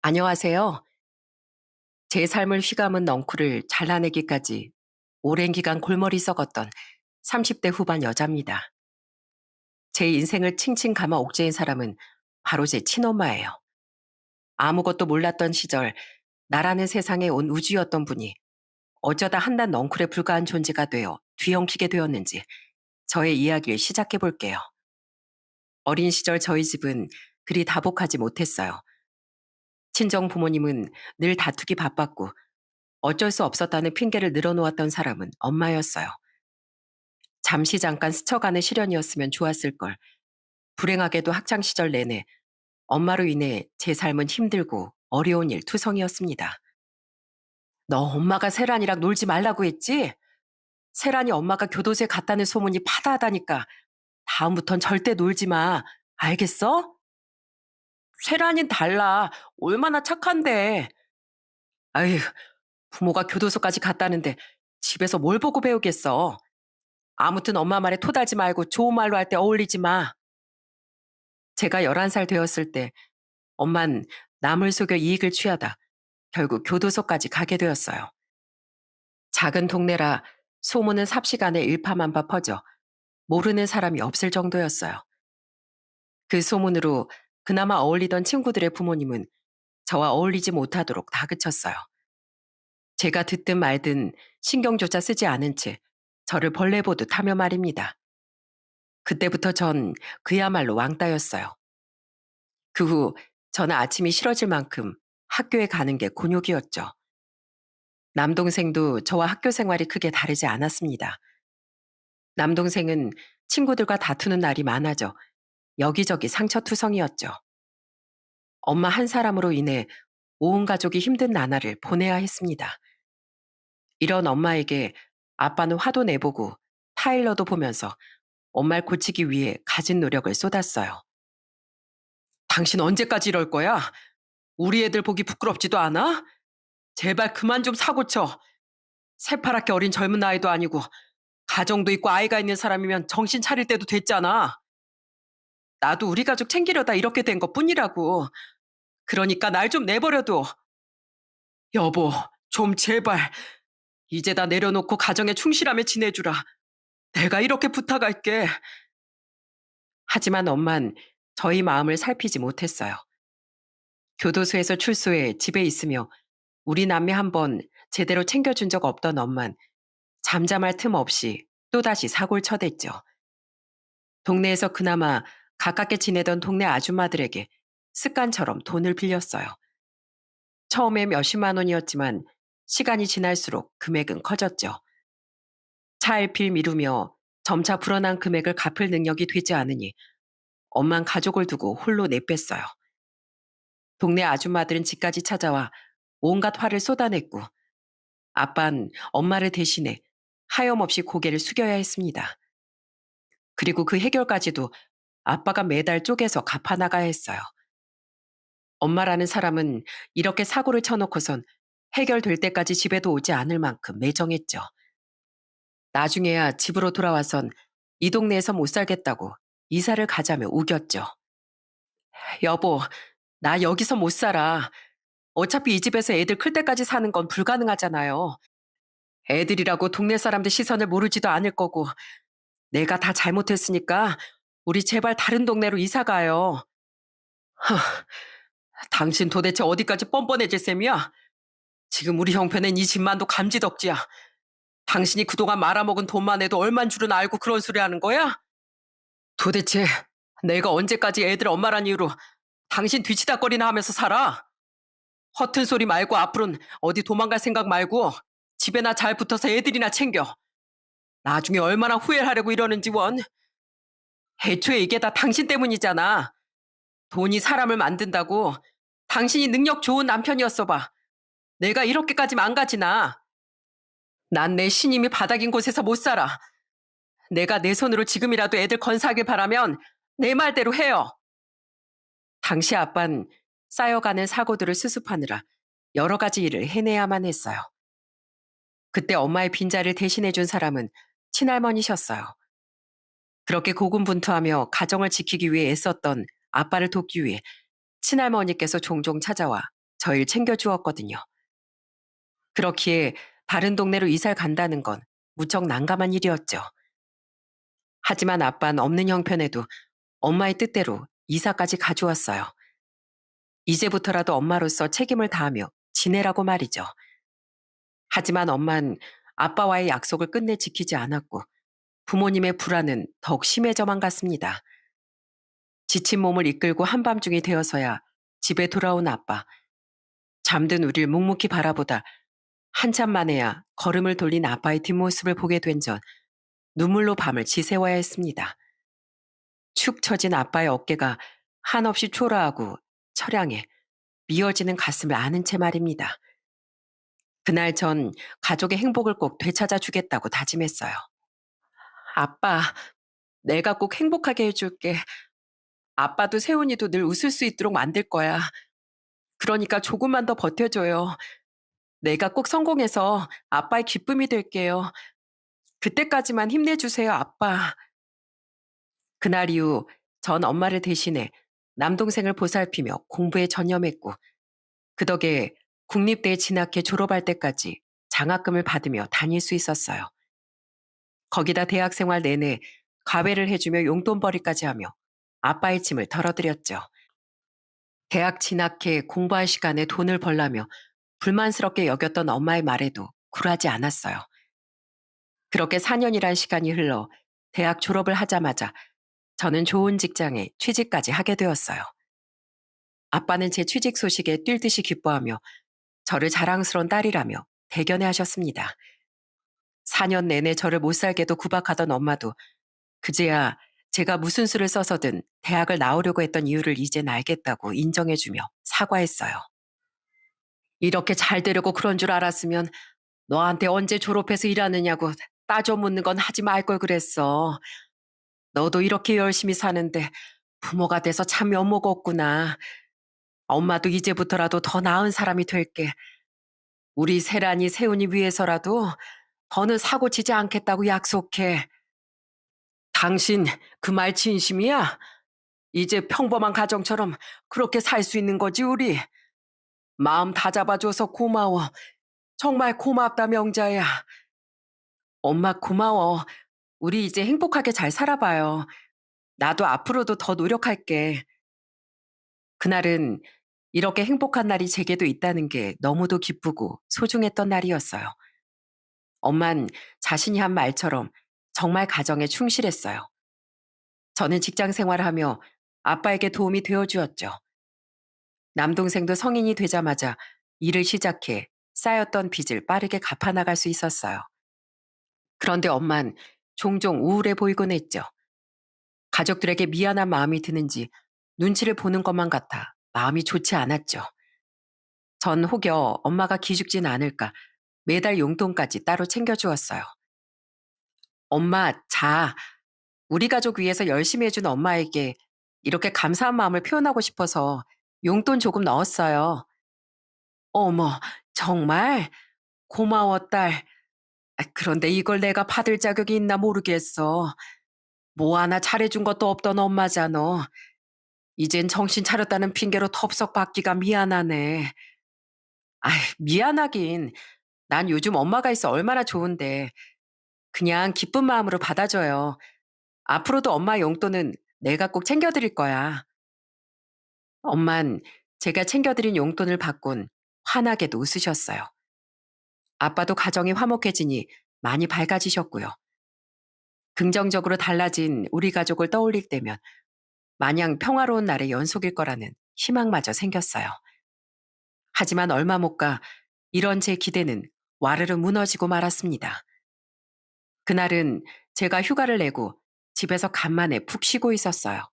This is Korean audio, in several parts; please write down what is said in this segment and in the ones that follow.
안녕하세요. 제 삶을 휘감은 넝쿨을 잘라내기까지 오랜 기간 골머리 썩었던 30대 후반 여자입니다. 제 인생을 칭칭 감아 옥죄인 사람은 바로 제 친엄마예요. 아무것도 몰랐던 시절 나라는 세상에 온 우주였던 분이 어쩌다 한낱 넝쿨에 불과한 존재가 되어 뒤엉키게 되었는지 저의 이야기를 시작해 볼게요. 어린 시절 저희 집은 그리 다복하지 못했어요. 친정 부모님은 늘 다투기 바빴고 어쩔 수 없었다는 핑계를 늘어놓았던 사람은 엄마였어요. 잠시 잠깐 스쳐가는 시련이었으면 좋았을 걸. 불행하게도 학창 시절 내내 엄마로 인해 제 삶은 힘들고 어려운 일 투성이었습니다. 너 엄마가 세란이랑 놀지 말라고 했지? 세란이 엄마가 교도소에 갔다는 소문이 파다하다니까 다음부턴 절대 놀지 마. 알겠어? 세란이는 달라. 얼마나 착한데. 아휴, 부모가 교도소까지 갔다는데 집에서 뭘 보고 배우겠어. 아무튼 엄마 말에 토달지 말고 좋은 말로 할 때 어울리지 마. 제가 11살 되었을 때 엄만 남을 속여 이익을 취하다 결국 교도소까지 가게 되었어요. 작은 동네라 소문은 삽시간에 일파만파 퍼져 모르는 사람이 없을 정도였어요. 그 소문으로 그나마 어울리던 친구들의 부모님은 저와 어울리지 못하도록 다그쳤어요. 제가 듣든 말든 신경조차 쓰지 않은 채 저를 벌레 보듯 하며 말입니다. 그때부터 전 그야말로 왕따였어요. 그 후 저는 아침이 싫어질 만큼 학교에 가는 게 곤욕이었죠. 남동생도 저와 학교 생활이 크게 다르지 않았습니다. 남동생은 친구들과 다투는 날이 많아져 여기저기 상처투성이었죠. 엄마 한 사람으로 인해 온 가족이 힘든 나날을 보내야 했습니다. 이런 엄마에게 아빠는 화도 내보고 타일러도 보면서 엄마를 고치기 위해 가진 노력을 쏟았어요. 당신 언제까지 이럴 거야? 우리 애들 보기 부끄럽지도 않아? 제발 그만 좀 사고쳐. 새파랗게 어린 젊은 나이도 아니고 가정도 있고 아이가 있는 사람이면 정신 차릴 때도 됐잖아. 나도 우리 가족 챙기려다 이렇게 된 것뿐이라고. 그러니까 날 좀 내버려둬. 여보, 좀 제발. 이제 다 내려놓고 가정에 충실하며 지내주라. 내가 이렇게 부탁할게. 하지만 엄만 저희 마음을 살피지 못했어요. 교도소에서 출소해 집에 있으며 우리 남매 한 번 제대로 챙겨준 적 없던 엄만 잠잠할 틈 없이 또다시 사골 쳐댔죠. 동네에서 그나마 가깝게 지내던 동네 아줌마들에게 습관처럼 돈을 빌렸어요. 처음에 몇십만 원이었지만 시간이 지날수록 금액은 커졌죠. 차일필 미루며 점차 불어난 금액을 갚을 능력이 되지 않으니 엄만 가족을 두고 홀로 내뺐어요. 동네 아줌마들은 집까지 찾아와 온갖 화를 쏟아냈고 아빤 엄마를 대신해 하염없이 고개를 숙여야 했습니다. 그리고 그 해결까지도 아빠가 매달 쪼개서 갚아나가야 했어요. 엄마라는 사람은 이렇게 사고를 쳐놓고선 해결될 때까지 집에도 오지 않을 만큼 매정했죠. 나중에야 집으로 돌아와선 이 동네에서 못 살겠다고 이사를 가자며 우겼죠. 여보, 나 여기서 못 살아. 어차피 이 집에서 애들 클 때까지 사는 건 불가능하잖아요. 애들이라고 동네 사람들 시선을 모르지도 않을 거고 내가 다 잘못했으니까 우리 제발 다른 동네로 이사 가요. 당신 도대체 어디까지 뻔뻔해질 셈이야? 지금 우리 형편엔 이 집만도 감지덕지야. 당신이 그동안 말아먹은 돈만 해도 얼만 줄은 알고 그런 소리 하는 거야? 도대체 내가 언제까지 애들 엄마란 이유로 당신 뒤치다거리나 하면서 살아? 허튼 소리 말고 앞으로는 어디 도망갈 생각 말고 집에나 잘 붙어서 애들이나 챙겨. 나중에 얼마나 후회를 하려고 이러는지 원. 애초에 이게 다 당신 때문이잖아. 돈이 사람을 만든다고. 당신이 능력 좋은 남편이었어 봐. 내가 이렇게까지 망가지나. 난 내 신임이 바닥인 곳에서 못 살아. 내가 내 손으로 지금이라도 애들 건사하길 바라면 내 말대로 해요. 당시 아빤 쌓여가는 사고들을 수습하느라 여러 가지 일을 해내야만 했어요. 그때 엄마의 빈자리를 대신해준 사람은 친할머니셨어요. 그렇게 고군분투하며 가정을 지키기 위해 애썼던 아빠를 돕기 위해 친할머니께서 종종 찾아와 저희를 챙겨주었거든요. 그렇기에 다른 동네로 이사를 간다는 건 무척 난감한 일이었죠. 하지만 아빠는 없는 형편에도 엄마의 뜻대로 이사까지 가져왔어요. 이제부터라도 엄마로서 책임을 다하며 지내라고 말이죠. 하지만 엄만 아빠와의 약속을 끝내 지키지 않았고 부모님의 불안은 더욱 심해져만 갔습니다. 지친 몸을 이끌고 한밤중이 되어서야 집에 돌아온 아빠. 잠든 우릴 묵묵히 바라보다 한참 만에야 걸음을 돌린 아빠의 뒷모습을 보게 된 전 눈물로 밤을 지새워야 했습니다. 축 처진 아빠의 어깨가 한없이 초라하고 처량해 미어지는 가슴을 아는 채 말입니다. 그날 전 가족의 행복을 꼭 되찾아 주겠다고 다짐했어요. 아빠, 내가 꼭 행복하게 해줄게. 아빠도 세훈이도 늘 웃을 수 있도록 만들 거야. 그러니까 조금만 더 버텨줘요. 내가 꼭 성공해서 아빠의 기쁨이 될게요. 그때까지만 힘내주세요, 아빠. 그날 이후 전 엄마를 대신해 남동생을 보살피며 공부에 전념했고 그 덕에 국립대에 진학해 졸업할 때까지 장학금을 받으며 다닐 수 있었어요. 거기다 대학 생활 내내 과외를 해주며 용돈벌이까지 하며 아빠의 짐을 덜어드렸죠. 대학 진학해 공부할 시간에 돈을 벌라며 불만스럽게 여겼던 엄마의 말에도 굴하지 않았어요. 그렇게 4년이란 시간이 흘러 대학 졸업을 하자마자 저는 좋은 직장에 취직까지 하게 되었어요. 아빠는 제 취직 소식에 뛸 듯이 기뻐하며 저를 자랑스러운 딸이라며 대견해 하셨습니다. 4년 내내 저를 못 살게도 구박하던 엄마도 그제야 제가 무슨 수를 써서든 대학을 나오려고 했던 이유를 이젠 알겠다고 인정해주며 사과했어요. 이렇게 잘 되려고 그런 줄 알았으면 너한테 언제 졸업해서 일하느냐고 따져 묻는 건 하지 말 걸 그랬어. 너도 이렇게 열심히 사는데 부모가 돼서 참 면목 없구나. 엄마도 이제부터라도 더 나은 사람이 될게. 우리 세란이 세훈이 위해서라도 더는 사고 치지 않겠다고 약속해. 당신 그 말 진심이야? 이제 평범한 가정처럼 그렇게 살 수 있는 거지 우리. 마음 다 잡아줘서 고마워. 정말 고맙다 명자야. 엄마 고마워. 우리 이제 행복하게 잘 살아봐요. 나도 앞으로도 더 노력할게. 그날은 이렇게 행복한 날이 제게도 있다는 게 너무도 기쁘고 소중했던 날이었어요. 엄만 자신이 한 말처럼 정말 가정에 충실했어요. 저는 직장 생활을 하며 아빠에게 도움이 되어주었죠. 남동생도 성인이 되자마자 일을 시작해 쌓였던 빚을 빠르게 갚아나갈 수 있었어요. 그런데 엄만 종종 우울해 보이곤 했죠. 가족들에게 미안한 마음이 드는지 눈치를 보는 것만 같아 마음이 좋지 않았죠. 전 혹여 엄마가 기죽진 않을까 매달 용돈까지 따로 챙겨주었어요. 엄마, 자, 우리 가족 위해서 열심히 해준 엄마에게 이렇게 감사한 마음을 표현하고 싶어서 용돈 조금 넣었어요. 어머, 정말? 고마워, 딸. 그런데 이걸 내가 받을 자격이 있나 모르겠어. 뭐 하나 잘해준 것도 없던 엄마잖아. 이젠 정신 차렸다는 핑계로 덥석 받기가 미안하네. 미안하긴. 난 요즘 엄마가 있어 얼마나 좋은데. 그냥 기쁜 마음으로 받아줘요. 앞으로도 엄마 용돈은 내가 꼭 챙겨드릴 거야. 엄만 제가 챙겨드린 용돈을 받곤 환하게도 웃으셨어요. 아빠도 가정이 화목해지니 많이 밝아지셨고요. 긍정적으로 달라진 우리 가족을 떠올릴 때면 마냥 평화로운 날의 연속일 거라는 희망마저 생겼어요. 하지만 얼마 못 가 이런 제 기대는 와르르 무너지고 말았습니다. 그날은 제가 휴가를 내고 집에서 간만에 푹 쉬고 있었어요.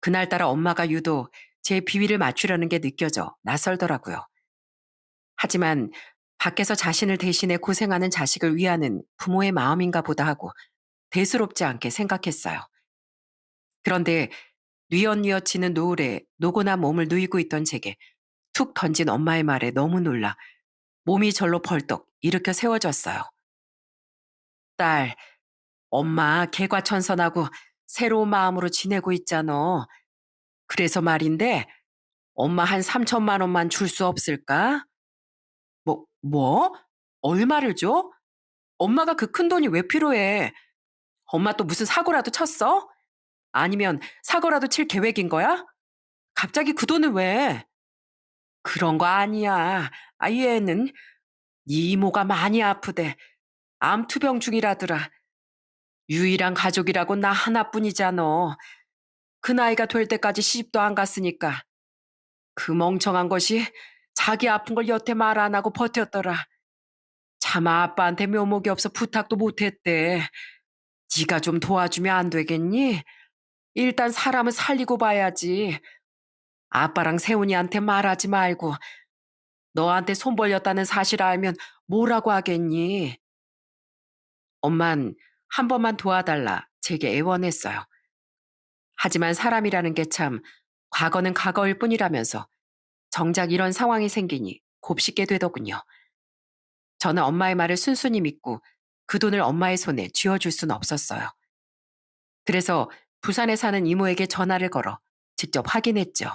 그날따라 엄마가 유독 제 비위를 맞추려는 게 느껴져 낯설더라고요. 하지만 밖에서 자신을 대신해 고생하는 자식을 위하는 부모의 마음인가 보다 하고 대수롭지 않게 생각했어요. 그런데 뉘엿뉘엿지는 노을에 노곤한 몸을 누이고 있던 제게 툭 던진 엄마의 말에 너무 놀라 몸이 절로 벌떡 일으켜 세워졌어요. 딸, 엄마 개과천선하고 새로운 마음으로 지내고 있잖아. 그래서 말인데 엄마 한 3천만 원만 줄 수 없을까? 뭐? 얼마를 줘? 엄마가 그 큰 돈이 왜 필요해? 엄마 또 무슨 사고라도 쳤어? 아니면 사고라도 칠 계획인 거야? 갑자기 그 돈을 왜? 그런 거 아니야. 얘는 네 이모가 많이 아프대. 암투병 중이라더라. 유일한 가족이라고 나 하나뿐이잖아. 그 나이가 될 때까지 시집도 안 갔으니까. 그 멍청한 것이 자기 아픈 걸 여태 말 안 하고 버텼더라. 차마 아빠한테 묘목이 없어 부탁도 못했대. 네가 좀 도와주면 안 되겠니? 일단 사람을 살리고 봐야지. 아빠랑 세훈이한테 말하지 말고 너한테 손 벌렸다는 사실 알면 뭐라고 하겠니? 엄만 한 번만 도와달라 제게 애원했어요. 하지만 사람이라는 게 참 과거는 과거일 뿐이라면서 정작 이런 상황이 생기니 곱씹게 되더군요. 저는 엄마의 말을 순순히 믿고 그 돈을 엄마의 손에 쥐어줄 수는 없었어요. 그래서 부산에 사는 이모에게 전화를 걸어 직접 확인했죠.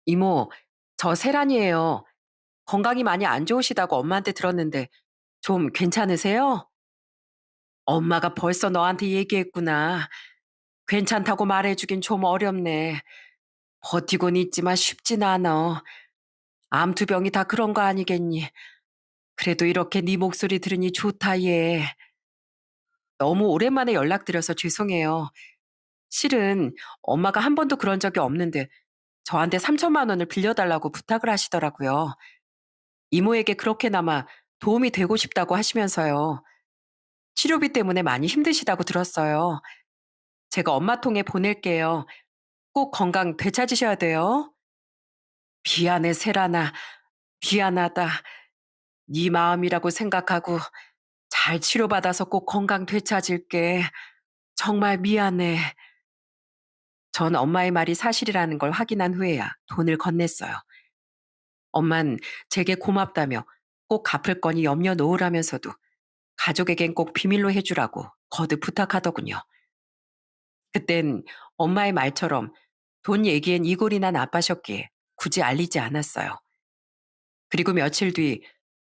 이모, 저 세란이에요. 건강이 많이 안 좋으시다고 엄마한테 들었는데 좀 괜찮으세요? 엄마가 벌써 너한테 얘기했구나. 괜찮다고 말해주긴 좀 어렵네. 버티곤 있지만 쉽진 않아. 암투병이 다 그런 거 아니겠니? 그래도 이렇게 네 목소리 들으니 좋다 얘. 너무 오랜만에 연락드려서 죄송해요. 실은 엄마가 한 번도 그런 적이 없는데 저한테 3천만 원을 빌려달라고 부탁을 하시더라고요. 이모에게 그렇게나마 도움이 되고 싶다고 하시면서요. 치료비 때문에 많이 힘드시다고 들었어요. 제가 엄마 통에 보낼게요. 꼭 건강 되찾으셔야 돼요. 미안해, 세란아. 미안하다. 네 마음이라고 생각하고 잘 치료받아서 꼭 건강 되찾을게. 정말 미안해. 전 엄마의 말이 사실이라는 걸 확인한 후에야 돈을 건넸어요. 엄만 제게 고맙다며 꼭 갚을 거니 염려 놓으라면서도 가족에겐 꼭 비밀로 해주라고 거듭 부탁하더군요. 그땐 엄마의 말처럼 돈 얘기엔 이골이 난 아빠셨기에 굳이 알리지 않았어요. 그리고 며칠 뒤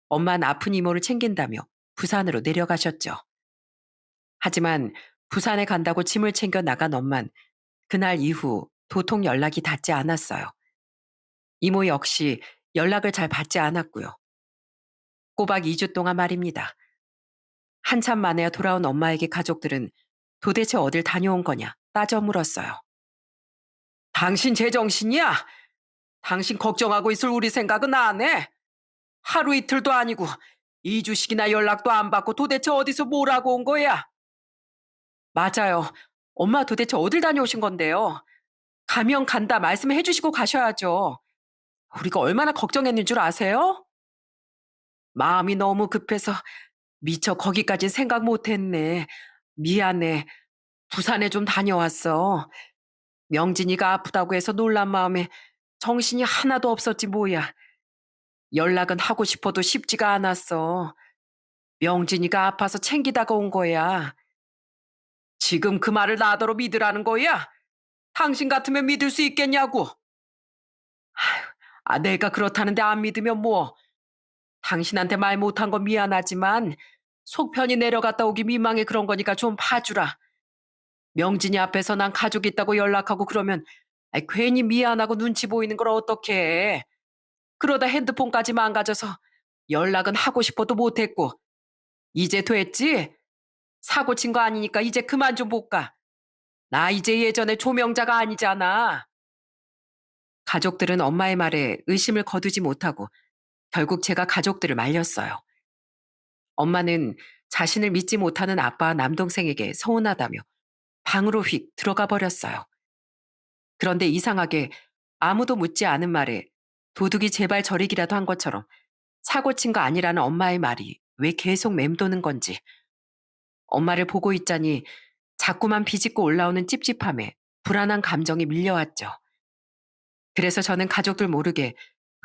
엄마는 아픈 이모를 챙긴다며 부산으로 내려가셨죠. 하지만 부산에 간다고 짐을 챙겨 나간 엄만 그날 이후 도통 연락이 닿지 않았어요. 이모 역시 연락을 잘 받지 않았고요. 꼬박 2주 동안 말입니다. 한참 만에 돌아온 엄마에게 가족들은 도대체 어딜 다녀온 거냐 따져 물었어요. 당신 제정신이야? 당신 걱정하고 있을 우리 생각은 안 해? 하루 이틀도 아니고 2주씩이나 연락도 안 받고 도대체 어디서 뭘 하고 온 거야? 맞아요. 엄마 도대체 어딜 다녀오신 건데요? 가면 간다 말씀해 주시고 가셔야죠. 우리가 얼마나 걱정했는 줄 아세요? 마음이 너무 급해서 미처 거기까진 생각 못했네. 미안해. 부산에 좀 다녀왔어. 명진이가 아프다고 해서 놀란 마음에 정신이 하나도 없었지 뭐야. 연락은 하고 싶어도 쉽지가 않았어. 명진이가 아파서 챙기다가 온 거야. 지금 그 말을 나더러 믿으라는 거야? 당신 같으면 믿을 수 있겠냐고. 내가 그렇다는데 안 믿으면 뭐. 당신한테 말 못한 거 미안하지만 속 편히 내려갔다 오기 민망해 그런 거니까 좀 봐주라. 명진이 앞에서 난 가족 있다고 연락하고 그러면 괜히 미안하고 눈치 보이는 걸 어떻게 해. 그러다 핸드폰까지 망가져서 연락은 하고 싶어도 못했고. 이제 됐지? 사고 친 거 아니니까 이제 그만 좀 볼까. 나 이제 예전에 조명자가 아니잖아. 가족들은 엄마의 말에 의심을 거두지 못하고 결국 제가 가족들을 말렸어요. 엄마는 자신을 믿지 못하는 아빠와 남동생에게 서운하다며 방으로 휙 들어가 버렸어요. 그런데 이상하게 아무도 묻지 않은 말에 도둑이 제발 저리기라도 한 것처럼 사고 친 거 아니라는 엄마의 말이 왜 계속 맴도는 건지 엄마를 보고 있자니 자꾸만 비집고 올라오는 찝찝함에 불안한 감정이 밀려왔죠. 그래서 저는 가족들 모르게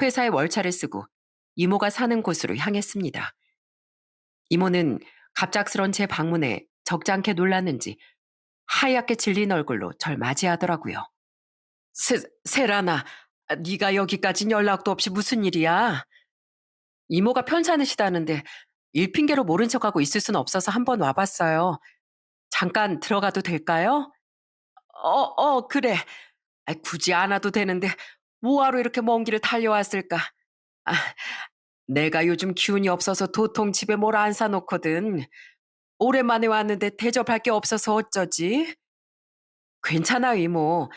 회사에 월차를 쓰고 이모가 사는 곳으로 향했습니다. 이모는 갑작스런 제 방문에 적잖게 놀랐는지 하얗게 질린 얼굴로 절 맞이하더라고요. 세란아, 네가 여기까진 연락도 없이 무슨 일이야? 이모가 편찮으시다는데 일 핑계로 모른 척하고 있을 순 없어서 한번 와봤어요. 잠깐 들어가도 될까요? 그래. 굳이 안 와도 되는데 뭐하러 이렇게 먼 길을 달려왔을까? 아, 내가 요즘 기운이 없어서 도통 집에 뭘 안 사놓거든. 오랜만에 왔는데 대접할 게 없어서 어쩌지? 괜찮아, 이모.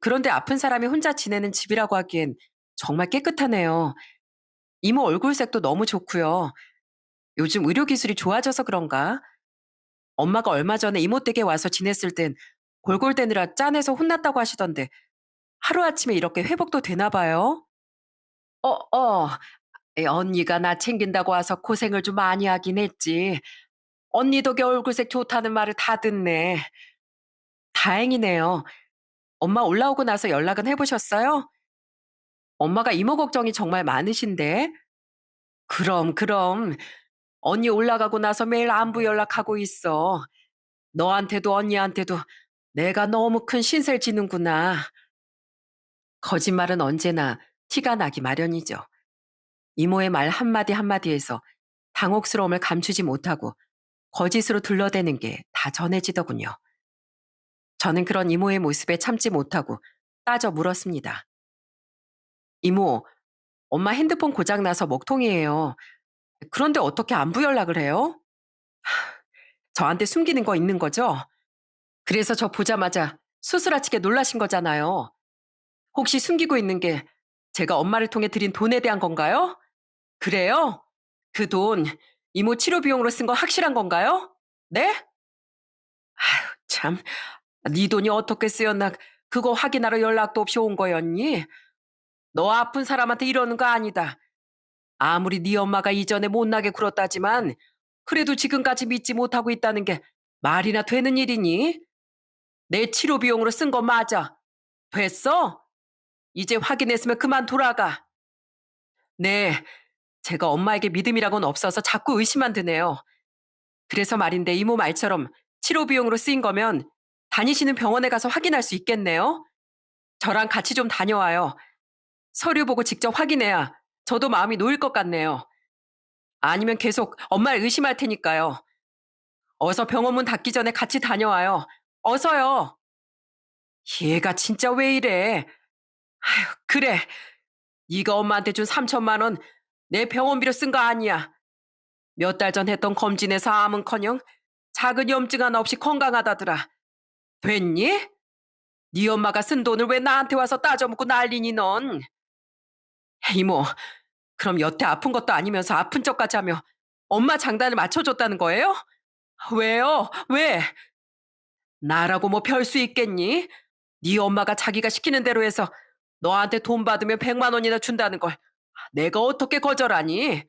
그런데 아픈 사람이 혼자 지내는 집이라고 하기엔 정말 깨끗하네요. 이모 얼굴색도 너무 좋고요. 요즘 의료기술이 좋아져서 그런가? 엄마가 얼마 전에 이모 댁에 와서 지냈을 땐 골골대느라 짠해서 혼났다고 하시던데 하루아침에 이렇게 회복도 되나 봐요? 어, 어. 언니가 나 챙긴다고 와서 고생을 좀 많이 하긴 했지. 언니 덕에 얼굴색 좋다는 말을 다 듣네. 다행이네요. 엄마 올라오고 나서 연락은 해보셨어요? 엄마가 이모 걱정이 정말 많으신데? 그럼. 언니 올라가고 나서 매일 안부 연락하고 있어. 너한테도 언니한테도 내가 너무 큰 신세를 지는구나. 거짓말은 언제나 티가 나기 마련이죠. 이모의 말 한마디 한마디에서 당혹스러움을 감추지 못하고 거짓으로 둘러대는 게 다 전해지더군요. 저는 그런 이모의 모습에 참지 못하고 따져 물었습니다. 이모, 엄마 핸드폰 고장나서 먹통이에요. 그런데 어떻게 안부 연락을 해요? 저한테 숨기는 거 있는 거죠? 그래서 저 보자마자 수스라치게 놀라신 거잖아요. 혹시 숨기고 있는 게 제가 엄마를 통해 드린 돈에 대한 건가요? 그래요? 그 돈 이모 치료 비용으로 쓴 거 확실한 건가요? 네? 참, 네 돈이 어떻게 쓰였나 그거 확인하러 연락도 없이 온 거였니? 너 아픈 사람한테 이러는 거 아니다. 아무리 네 엄마가 이전에 못나게 굴었다지만 그래도 지금까지 믿지 못하고 있다는 게 말이나 되는 일이니? 내 치료 비용으로 쓴 거 맞아. 됐어? 이제 확인했으면 그만 돌아가. 네, 제가 엄마에게 믿음이라고는 없어서 자꾸 의심만 드네요. 그래서 말인데 이모 말처럼 치료 비용으로 쓰인 거면 다니시는 병원에 가서 확인할 수 있겠네요. 저랑 같이 좀 다녀와요. 서류 보고 직접 확인해야 저도 마음이 놓일 것 같네요. 아니면 계속 엄마를 의심할 테니까요. 어서 병원 문 닫기 전에 같이 다녀와요. 어서요. 얘가 진짜 왜 이래? 그래, 네가 엄마한테 준 3천만 원 내 병원비로 쓴 거 아니야. 몇 달 전 했던 검진에서 암은커녕 작은 염증 하나 없이 건강하다더라. 됐니? 네 엄마가 쓴 돈을 왜 나한테 와서 따져먹고 난리니 넌? 이모, 그럼 여태 아픈 것도 아니면서 아픈 척까지 하며 엄마 장단을 맞춰줬다는 거예요? 왜요? 왜? 나라고 뭐 별 수 있겠니? 네 엄마가 자기가 시키는 대로 해서 너한테 돈 받으면 100만 원이나 준다는 걸 내가 어떻게 거절하니?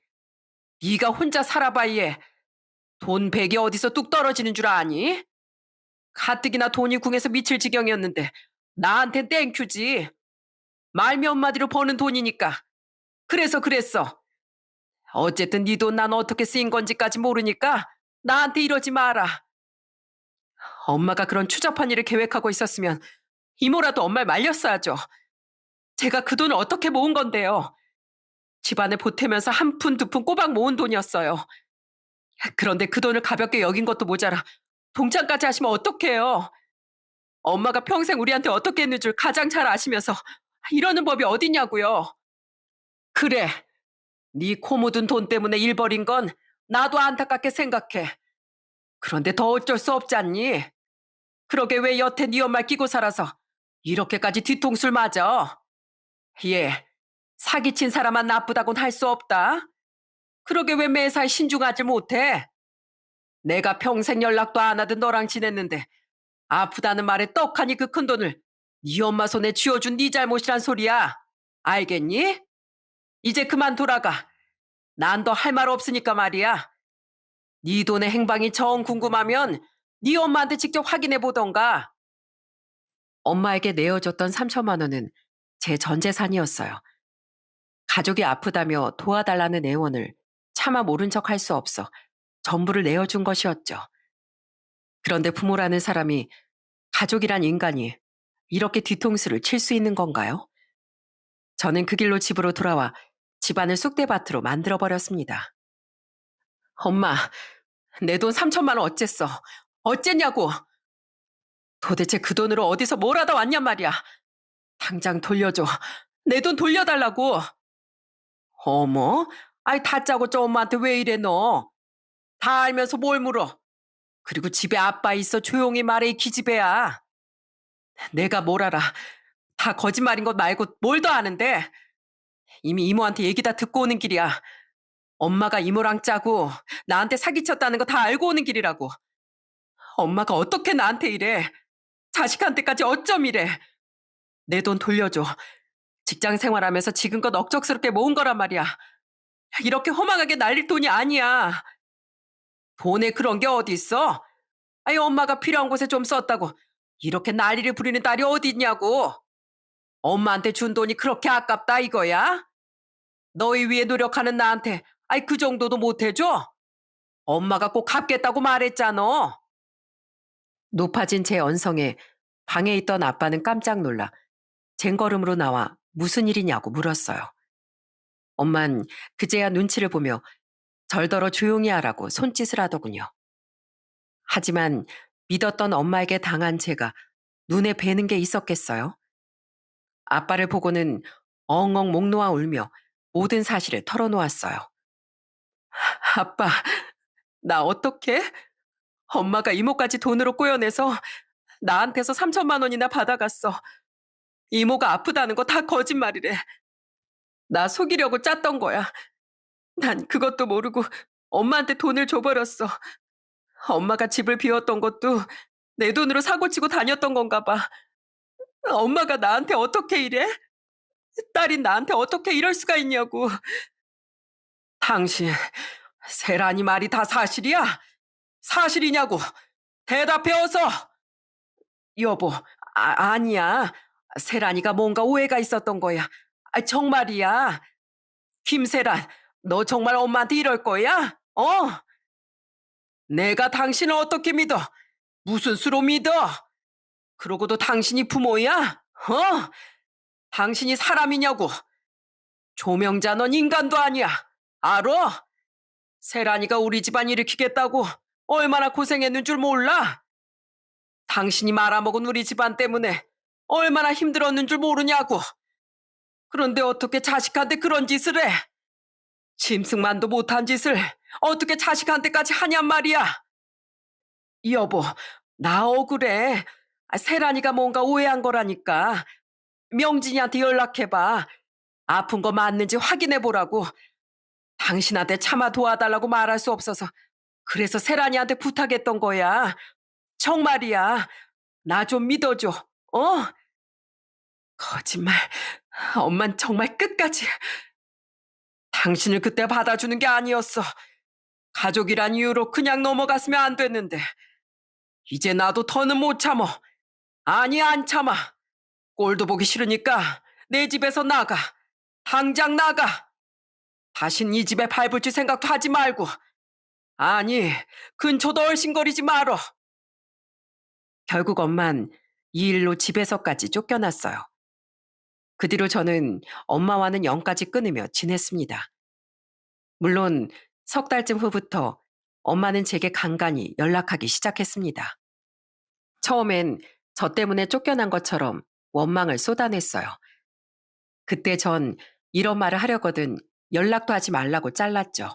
네가 혼자 살아봐야 돈 100이 어디서 뚝 떨어지는 줄 아니? 가뜩이나 돈이 궁해서 미칠 지경이었는데 나한텐 땡큐지. 말 몇 마디로 버는 돈이니까. 그래서 그랬어. 어쨌든 네 돈 난 어떻게 쓰인 건지까지 모르니까 나한테 이러지 마라. 엄마가 그런 추잡한 일을 계획하고 있었으면 이모라도 엄마를 말렸어야죠. 제가 그 돈을 어떻게 모은 건데요. 집안에 보태면서 한 푼 두 푼 꼬박 모은 돈이었어요. 그런데 그 돈을 가볍게 여긴 것도 모자라 동창까지 하시면 어떡해요. 엄마가 평생 우리한테 어떻게 했는 줄 가장 잘 아시면서 이러는 법이 어딨냐고요. 그래, 네 코 묻은 돈 때문에 일 벌인 건 나도 안타깝게 생각해. 그런데 더 어쩔 수 없지 않니? 그러게 왜 여태 네 엄마 끼고 살아서 이렇게까지 뒤통수를 맞아? 예, 사기친 사람만 나쁘다곤 할 수 없다. 그러게 왜 매사에 신중하지 못해? 내가 평생 연락도 안 하던 너랑 지냈는데 아프다는 말에 떡하니 그 큰 돈을 네 엄마 손에 쥐어준 네 잘못이란 소리야. 알겠니? 이제 그만 돌아가. 난 더 할 말 없으니까 말이야. 네 돈의 행방이 정 궁금하면 네 엄마한테 직접 확인해 보던가. 엄마에게 내어줬던 3천만 원은 제 전 재산이었어요. 가족이 아프다며 도와달라는 애원을 차마 모른 척 할 수 없어 전부를 내어준 것이었죠. 그런데 부모라는 사람이 가족이란 인간이 이렇게 뒤통수를 칠 수 있는 건가요? 저는 그 길로 집으로 돌아와 집안을 쑥대밭으로 만들어버렸습니다. 엄마, 내 돈 3천만 원 어쨌어? 어쨌냐고? 도대체 그 돈으로 어디서 뭘 하다 왔냔 말이야. 당장 돌려줘. 내 돈 돌려달라고. 어머? 아이, 다짜고짜 엄마한테 왜 이래 너? 다 알면서 뭘 물어? 그리고 집에 아빠 있어 조용히 말해 이 기집애야. 내가 뭘 알아. 다 거짓말인 것 말고 뭘 더 아는데. 이미 이모한테 얘기 다 듣고 오는 길이야. 엄마가 이모랑 짜고 나한테 사기쳤다는 거 다 알고 오는 길이라고. 엄마가 어떻게 나한테 이래. 자식한테까지 어쩜 이래. 내 돈 돌려줘. 직장 생활하면서 지금껏 억적스럽게 모은 거란 말이야. 이렇게 허망하게 날릴 돈이 아니야. 돈에 그런 게 어디 있어? 아니 엄마가 필요한 곳에 좀 썼다고 이렇게 난리를 부리는 딸이 어디 있냐고. 엄마한테 준 돈이 그렇게 아깝다 이거야? 너희 위해 노력하는 나한테 아이 그 정도도 못 해줘? 엄마가 꼭 갚겠다고 말했잖아. 높아진 제 언성에 방에 있던 아빠는 깜짝 놀라 쟁걸음으로 나와 무슨 일이냐고 물었어요. 엄만 그제야 눈치를 보며 절더러 조용히 하라고 손짓을 하더군요. 하지만 믿었던 엄마에게 당한 제가 눈에 뵈는 게 있었겠어요? 아빠를 보고는 엉엉 목 놓아 울며 모든 사실을 털어놓았어요. 아빠, 나 어떡해? 엄마가 이모까지 돈으로 꼬여내서 나한테서 3천만 원이나 받아갔어. 이모가 아프다는 거 다 거짓말이래. 나 속이려고 짰던 거야. 난 그것도 모르고 엄마한테 돈을 줘버렸어. 엄마가 집을 비웠던 것도 내 돈으로 사고치고 다녔던 건가 봐. 엄마가 나한테 어떻게 이래? 딸인 나한테 어떻게 이럴 수가 있냐고. 당신, 세란이 말이 다 사실이야? 사실이냐고. 대답해 어서. 여보, 아니야. 세란이가 뭔가 오해가 있었던 거야. 정말이야. 김세란, 너 정말 엄마한테 이럴 거야? 내가 당신을 어떻게 믿어? 무슨 수로 믿어? 그러고도 당신이 부모야? 당신이 사람이냐고. 조명자 넌 인간도 아니야. 알아? 세란이가 우리 집안 일으키겠다고 얼마나 고생했는 줄 몰라? 당신이 말아먹은 우리 집안 때문에 얼마나 힘들었는 줄 모르냐고. 그런데 어떻게 자식한테 그런 짓을 해? 짐승만도 못한 짓을 어떻게 자식한테까지 하냔 말이야. 여보, 나 억울해. 세란이가 뭔가 오해한 거라니까. 명진이한테 연락해봐. 아픈 거 맞는지 확인해보라고. 당신한테 차마 도와달라고 말할 수 없어서 그래서 세란이한테 부탁했던 거야. 정말이야. 나 좀 믿어줘. 어? 거짓말. 엄만 정말 끝까지. 당신을 그때 받아주는 게 아니었어. 가족이란 이유로 그냥 넘어갔으면 안 됐는데. 이제 나도 더는 못 참어. 아니 안 참아. 꼴도 보기 싫으니까 내 집에서 나가. 당장 나가. 다신 이 집에 밟을지 생각도 하지 말고. 아니, 근처도 얼씬거리지 말어. 결국 엄만 이 일로 집에서까지 쫓겨났어요. 그 뒤로 저는 엄마와는 영까지 끊으며 지냈습니다. 물론 석 달쯤 후부터 엄마는 제게 간간히 연락하기 시작했습니다. 처음엔 저 때문에 쫓겨난 것처럼 원망을 쏟아냈어요. 그때 전 이런 말을 하려거든 연락도 하지 말라고 잘랐죠.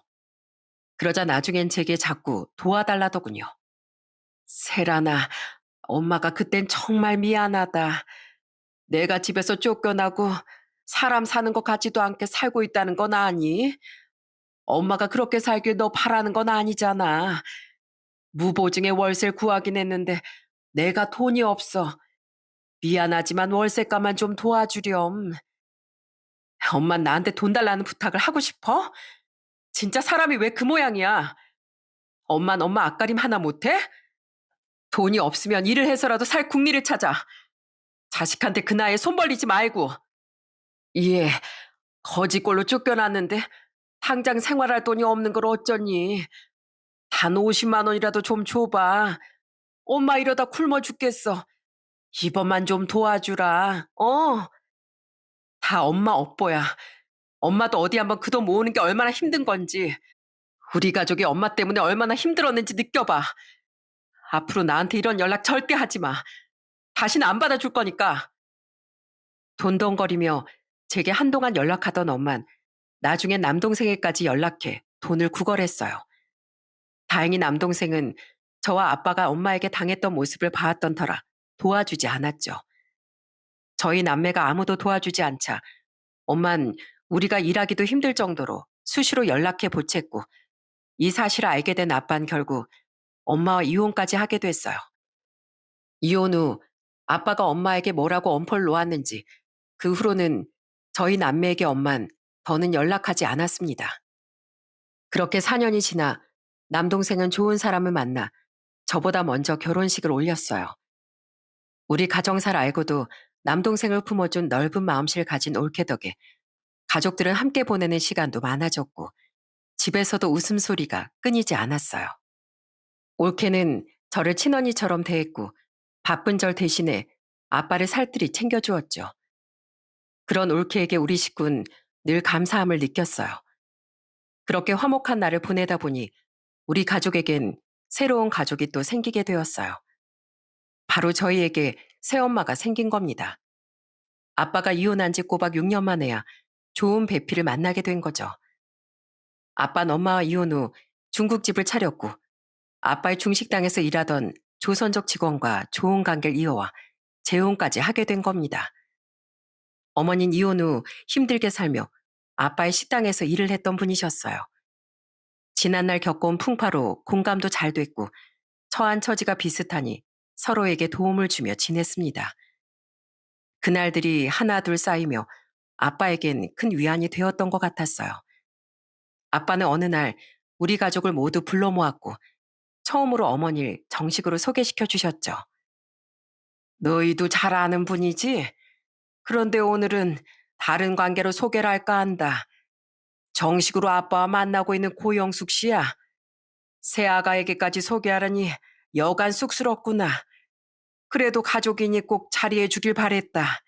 그러자 나중엔 제게 자꾸 도와달라더군요. 세란아, 엄마가 그땐 정말 미안하다. 내가 집에서 쫓겨나고 사람 사는 것 같지도 않게 살고 있다는 건 아니? 엄마가 그렇게 살길 너 바라는 건 아니잖아. 무보증에 월세를 구하긴 했는데 내가 돈이 없어. 미안하지만 월세값만 좀 도와주렴. 엄만 나한테 돈 달라는 부탁을 하고 싶어? 진짜 사람이 왜 그 모양이야? 엄만 엄마 앞가림 하나 못해? 돈이 없으면 일을 해서라도 살 궁리를 찾아. 자식한테 그 나이에 손 벌리지 말고. 예, 거지꼴로 쫓겨났는데 당장 생활할 돈이 없는 걸 어쩌니. 단 50만 원이라도 좀 줘봐. 엄마 이러다 굶어 죽겠어. 이번만 좀 도와주라. 다 엄마 업보야. 엄마도 어디 한번 그 돈 모으는 게 얼마나 힘든 건지, 우리 가족이 엄마 때문에 얼마나 힘들었는지 느껴봐. 앞으로 나한테 이런 연락 절대 하지 마. 다시는 안 받아줄 거니까. 돈덩거리며 제게 한동안 연락하던 엄만 나중엔 남동생에까지 연락해 돈을 구걸했어요. 다행히 남동생은 저와 아빠가 엄마에게 당했던 모습을 봐왔던 터라 도와주지 않았죠. 저희 남매가 아무도 도와주지 않자 엄만 우리가 일하기도 힘들 정도로 수시로 연락해 보챘고, 이 사실을 알게 된 아빠는 결국 엄마와 이혼까지 하게 됐어요. 이혼 후 아빠가 엄마에게 뭐라고 엄포를 놓았는지 그 후로는 저희 남매에게 엄만 더는 연락하지 않았습니다. 그렇게 4년이 지나 남동생은 좋은 사람을 만나 저보다 먼저 결혼식을 올렸어요. 우리 가정사를 알고도 남동생을 품어준 넓은 마음씨를 가진 올케 덕에 가족들은 함께 보내는 시간도 많아졌고 집에서도 웃음소리가 끊이지 않았어요. 올케는 저를 친언니처럼 대했고 바쁜 절 대신에 아빠를 살뜰히 챙겨주었죠. 그런 올케에게 우리 식구는 늘 감사함을 느꼈어요. 그렇게 화목한 날을 보내다 보니 우리 가족에겐 새로운 가족이 또 생기게 되었어요. 바로 저희에게 새엄마가 생긴 겁니다. 아빠가 이혼한 지 꼬박 6년 만에야 좋은 배필을 만나게 된 거죠. 아빠는 엄마와 이혼 후 중국집을 차렸고 아빠의 중식당에서 일하던 조선족 직원과 좋은 관계를 이어와 재혼까지 하게 된 겁니다. 어머니는 이혼 후 힘들게 살며 아빠의 식당에서 일을 했던 분이셨어요. 지난날 겪어온 풍파로 공감도 잘 됐고 처한 처지가 비슷하니 서로에게 도움을 주며 지냈습니다. 그날들이 하나 둘 쌓이며 아빠에겐 큰 위안이 되었던 것 같았어요. 아빠는 어느 날 우리 가족을 모두 불러 모았고 처음으로 어머니를 정식으로 소개시켜 주셨죠. 너희도 잘 아는 분이지? 그런데 오늘은 다른 관계로 소개를 할까 한다. 정식으로 아빠와 만나고 있는 고영숙 씨야. 새아가에게까지 소개하라니 여간 쑥스럽구나. 그래도 가족이니 꼭 자리해 주길 바랬다.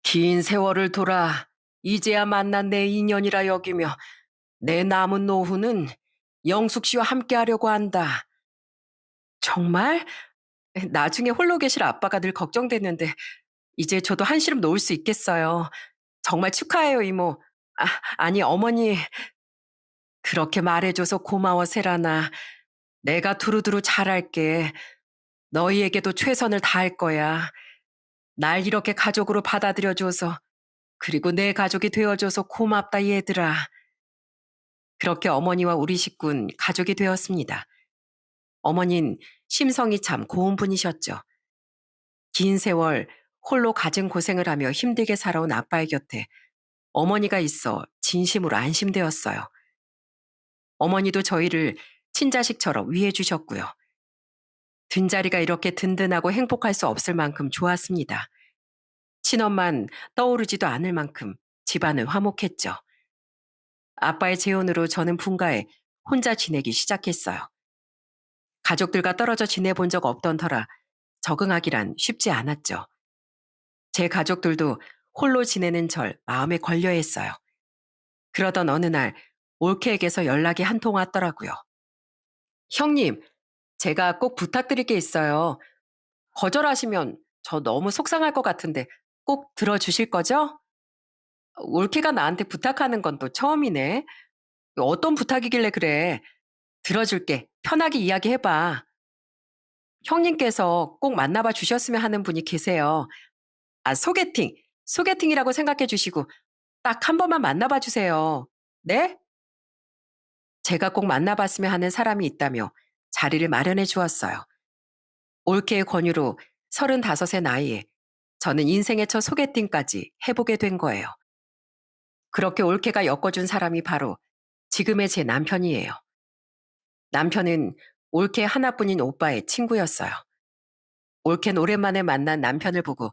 긴 세월을 돌아 이제야 만난 내 인연이라 여기며 내 남은 노후는 영숙 씨와 함께 하려고 한다. 정말? 나중에 홀로 계실 아빠가 늘 걱정됐는데 이제 저도 한시름 놓을 수 있겠어요. 정말 축하해요, 이모. 아, 아니, 어머니. 그렇게 말해줘서 고마워, 세라나. 내가 두루두루 잘할게. 너희에게도 최선을 다할 거야. 날 이렇게 가족으로 받아들여줘서, 그리고 내 가족이 되어줘서 고맙다, 얘들아. 그렇게 어머니와 우리 식구는 가족이 되었습니다. 어머니는 심성이 참 고운 분이셨죠. 긴 세월 홀로 갖은 고생을 하며 힘들게 살아온 아빠의 곁에 어머니가 있어 진심으로 안심되었어요. 어머니도 저희를 친자식처럼 위해 주셨고요. 든자리가 이렇게 든든하고 행복할 수 없을 만큼 좋았습니다. 친엄만 떠오르지도 않을 만큼 집안은 화목했죠. 아빠의 재혼으로 저는 분가에 혼자 지내기 시작했어요. 가족들과 떨어져 지내본 적 없던 터라 적응하기란 쉽지 않았죠. 제 가족들도 홀로 지내는 절 마음에 걸려 했어요. 그러던 어느 날 올케에게서 연락이 한 통 왔더라고요. 형님, 제가 꼭 부탁드릴 게 있어요. 거절하시면 저 너무 속상할 것 같은데 꼭 들어주실 거죠? 올케가 나한테 부탁하는 건 또 처음이네. 어떤 부탁이길래 그래. 들어줄게. 편하게 이야기해봐. 형님께서 꼭 만나봐 주셨으면 하는 분이 계세요. 아, 소개팅. 소개팅이라고 생각해 주시고 딱 한 번만 만나봐 주세요. 네? 제가 꼭 만나봤으면 하는 사람이 있다며 자리를 마련해 주었어요. 올케의 권유로 35의 나이에 저는 인생의 첫 소개팅까지 해보게 된 거예요. 그렇게 올케가 엮어준 사람이 바로 지금의 제 남편이에요. 남편은 올케 하나뿐인 오빠의 친구였어요. 올케는 오랜만에 만난 남편을 보고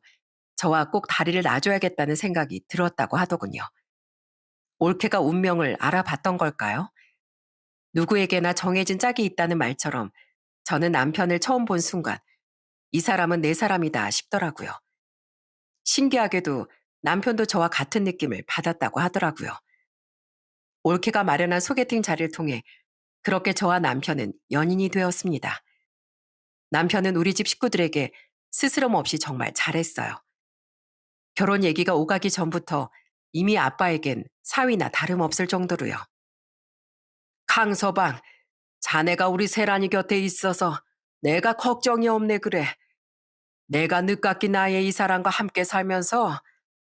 저와 꼭 다리를 놔줘야겠다는 생각이 들었다고 하더군요. 올케가 운명을 알아봤던 걸까요? 누구에게나 정해진 짝이 있다는 말처럼 저는 남편을 처음 본 순간 이 사람은 내 사람이다 싶더라고요. 신기하게도 남편도 저와 같은 느낌을 받았다고 하더라고요. 올케가 마련한 소개팅 자리를 통해 그렇게 저와 남편은 연인이 되었습니다. 남편은 우리 집 식구들에게 스스럼 없이 정말 잘했어요. 결혼 얘기가 오가기 전부터 이미 아빠에겐 사위나 다름없을 정도로요. 강서방, 자네가 우리 세란이 곁에 있어서 내가 걱정이 없네 그래. 내가 늦깎이 나이에 이 사람과 함께 살면서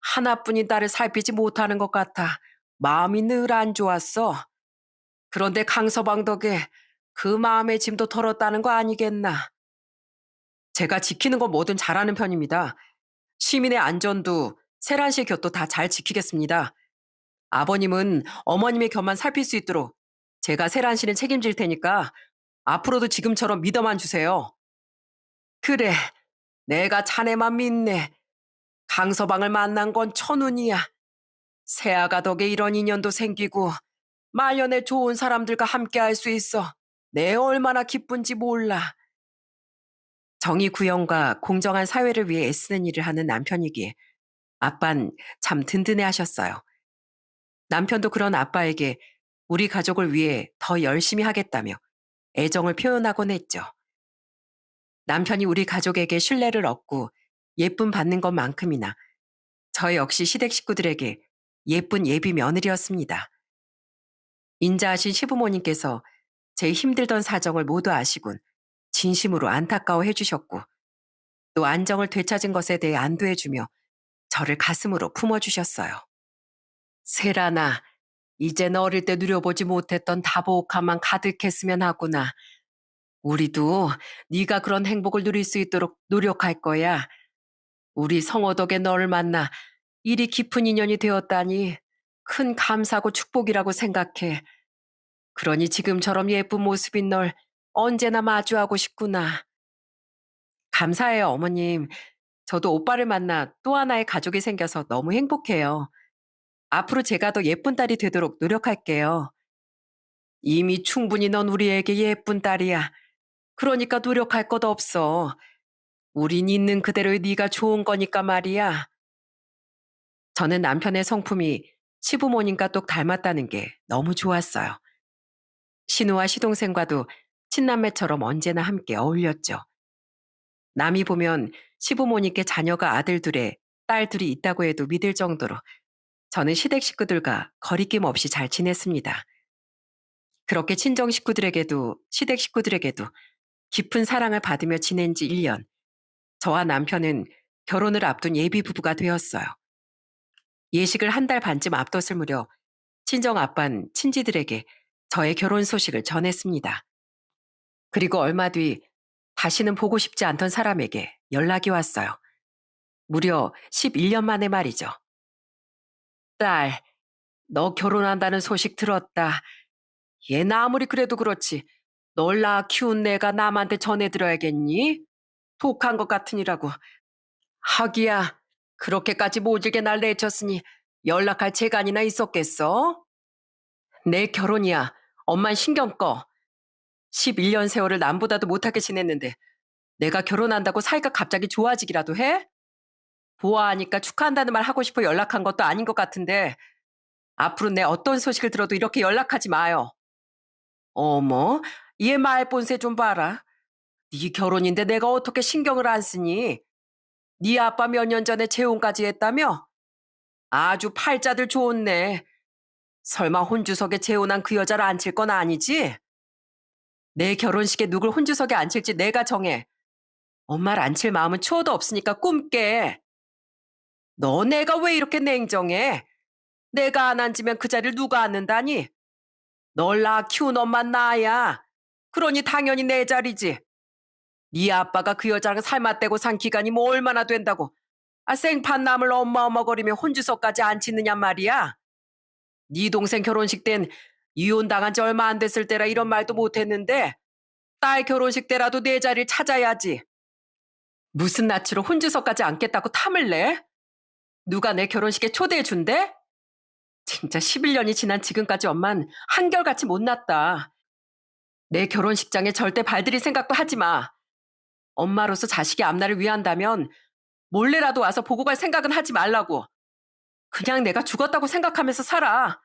하나뿐인 딸을 살피지 못하는 것 같아 마음이 늘 안 좋았어. 그런데 강서방 덕에 그 마음의 짐도 덜었다는 거 아니겠나. 제가 지키는 건 뭐든 잘하는 편입니다. 시민의 안전도 세란 씨의 곁도 다 잘 지키겠습니다. 아버님은 어머님의 곁만 살필 수 있도록 제가 세란 씨는 책임질 테니까 앞으로도 지금처럼 믿어만 주세요. 그래, 내가 자네만 믿네. 강서방을 만난 건 천운이야. 새아가 덕에 이런 인연도 생기고 말년에 좋은 사람들과 함께 할 수 있어. 내 얼마나 기쁜지 몰라. 정의 구현과 공정한 사회를 위해 애쓰는 일을 하는 남편이기에 아빤 참 든든해 하셨어요. 남편도 그런 아빠에게 우리 가족을 위해 더 열심히 하겠다며 애정을 표현하곤 했죠. 남편이 우리 가족에게 신뢰를 얻고 예쁨 받는 것만큼이나 저 역시 시댁 식구들에게 예쁜 예비 며느리였습니다. 인자하신 시부모님께서 제 힘들던 사정을 모두 아시곤 진심으로 안타까워해 주셨고 또 안정을 되찾은 것에 대해 안도해주며 저를 가슴으로 품어주셨어요. 세란아, 이젠 어릴 때 누려보지 못했던 다복함만 가득했으면 하구나. 우리도 네가 그런 행복을 누릴 수 있도록 노력할 거야. 우리 성호 덕에 너를 만나 이리 깊은 인연이 되었다니 큰 감사고 축복이라고 생각해. 그러니 지금처럼 예쁜 모습인 널 언제나 마주하고 싶구나. 감사해요, 어머님. 저도 오빠를 만나 또 하나의 가족이 생겨서 너무 행복해요. 앞으로 제가 더 예쁜 딸이 되도록 노력할게요. 이미 충분히 넌 우리에게 예쁜 딸이야. 그러니까 노력할 것 없어. 우린 있는 그대로의 네가 좋은 거니까 말이야. 저는 남편의 성품이 시부모님과 똑 닮았다는 게 너무 좋았어요. 신우와 시동생과도 친남매처럼 언제나 함께 어울렸죠. 남이 보면 시부모님께 자녀가 아들 둘에 딸 둘이 있다고 해도 믿을 정도로 저는 시댁 식구들과 거리낌 없이 잘 지냈습니다. 그렇게 친정 식구들에게도 시댁 식구들에게도 깊은 사랑을 받으며 지낸 지 1년. 저와 남편은 결혼을 앞둔 예비 부부가 되었어요. 예식을 한 달 반쯤 앞뒀을 무렵 친정 아빤 친지들에게 저의 결혼 소식을 전했습니다. 그리고 얼마 뒤 다시는 보고 싶지 않던 사람에게 연락이 왔어요. 무려 11년 만에 말이죠. 딸, 너 결혼한다는 소식 들었다. 얘나 아무리 그래도 그렇지. 널 낳아 키운 내가 남한테 전해들어야겠니? 독한 것 같으니라고. 하기야, 그렇게까지 모질게 날 내쳤으니 연락할 재간이나 있었겠어? 내 결혼이야. 엄만 신경 꺼. 11년 세월을 남보다도 못하게 지냈는데 내가 결혼한다고 사이가 갑자기 좋아지기라도 해? 보아하니까 축하한다는 말 하고 싶어 연락한 것도 아닌 것 같은데 앞으로 내 어떤 소식을 들어도 이렇게 연락하지 마요. 어머, 얘 말본새 좀 봐라. 네 결혼인데 내가 어떻게 신경을 안 쓰니? 네 아빠 몇 년 전에 재혼까지 했다며? 아주 팔자들 좋네. 설마 혼주석에 재혼한 그 여자를 앉힐 건 아니지? 내 결혼식에 누굴 혼주석에 앉힐지 내가 정해. 엄마를 앉힐 마음은 추워도 없으니까 꿈깨. 너 내가 왜 이렇게 냉정해? 내가 안 앉으면 그 자리를 누가 앉는다니? 널 낳아 키운 엄만 나야. 그러니 당연히 내 자리지. 네 아빠가 그 여자랑 살맛대고 산 기간이 뭐 얼마나 된다고. 생판 남을 엄마엄마거리며 혼주석까지 앉히느냔 말이야. 네 동생 결혼식 땐 이혼당한 지 얼마 안 됐을 때라 이런 말도 못했는데 딸 결혼식 때라도 내 자리를 찾아야지. 무슨 낯으로 혼주석까지 앉겠다고 탐을 내? 누가 내 결혼식에 초대해 준대? 진짜 11년이 지난 지금까지 엄만 한결같이 못났다. 내 결혼식장에 절대 발들일 생각도 하지 마. 엄마로서 자식의 앞날을 위한다면 몰래라도 와서 보고 갈 생각은 하지 말라고. 그냥 내가 죽었다고 생각하면서 살아.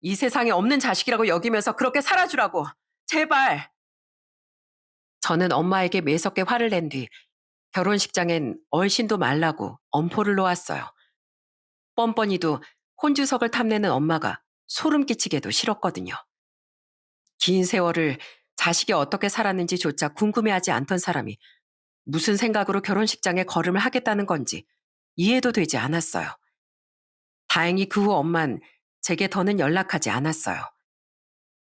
이 세상에 없는 자식이라고 여기면서 그렇게 살아주라고. 제발. 저는 엄마에게 매섭게 화를 낸 뒤 결혼식장엔 얼씬도 말라고 엄포를 놓았어요. 뻔뻔히도 혼주석을 탐내는 엄마가 소름 끼치게도 싫었거든요. 긴 세월을 자식이 어떻게 살았는지조차 궁금해하지 않던 사람이 무슨 생각으로 결혼식장에 걸음을 하겠다는 건지 이해도 되지 않았어요. 다행히 그 후 엄만 제게 더는 연락하지 않았어요.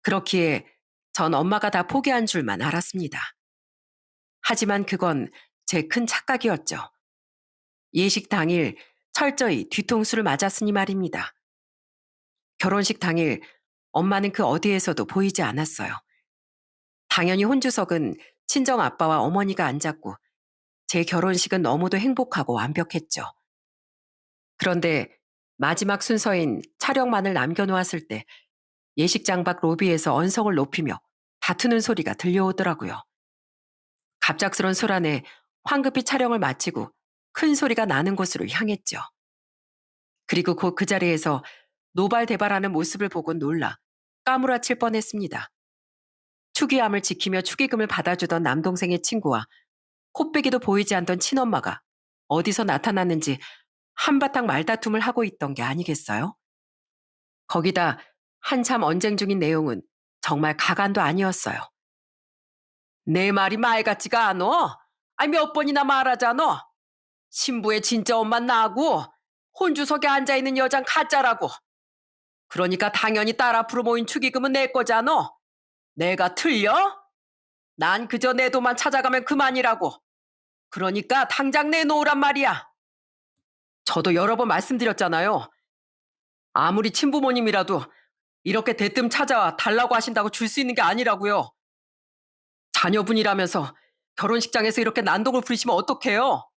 그렇기에 전 엄마가 다 포기한 줄만 알았습니다. 하지만 그건 제 큰 착각이었죠. 예식 당일 철저히 뒤통수를 맞았으니 말입니다. 결혼식 당일 엄마는 그 어디에서도 보이지 않았어요. 당연히 혼주석은 친정 아빠와 어머니가 앉았고 제 결혼식은 너무도 행복하고 완벽했죠. 그런데 마지막 순서인 촬영만을 남겨놓았을 때 예식장 밖 로비에서 언성을 높이며 다투는 소리가 들려오더라고요. 갑작스런 소란에 황급히 촬영을 마치고 큰 소리가 나는 곳으로 향했죠. 그리고 곧 그 자리에서 노발대발하는 모습을 보고 놀라 까무라칠 뻔했습니다. 축의함을 지키며 축의금을 받아주던 남동생의 친구와 코빼기도 보이지 않던 친엄마가 어디서 나타났는지 한바탕 말다툼을 하고 있던 게 아니겠어요? 거기다 한참 언쟁 중인 내용은 정말 가관도 아니었어요. 내 말이 말 같지가 않어? 몇 번이나 말하잖아. 신부의 진짜 엄만 나하고 혼주석에 앉아있는 여잔 가짜라고. 그러니까 당연히 딸 앞으로 모인 축의금은 내 거잖아. 내가 틀려? 난 그저 내 돈만 찾아가면 그만이라고. 그러니까 당장 내놓으란 말이야. 저도 여러 번 말씀드렸잖아요. 아무리 친부모님이라도 이렇게 대뜸 찾아와 달라고 하신다고 줄 수 있는 게 아니라고요. 자녀분이라면서 결혼식장에서 이렇게 난동을 부리시면 어떡해요?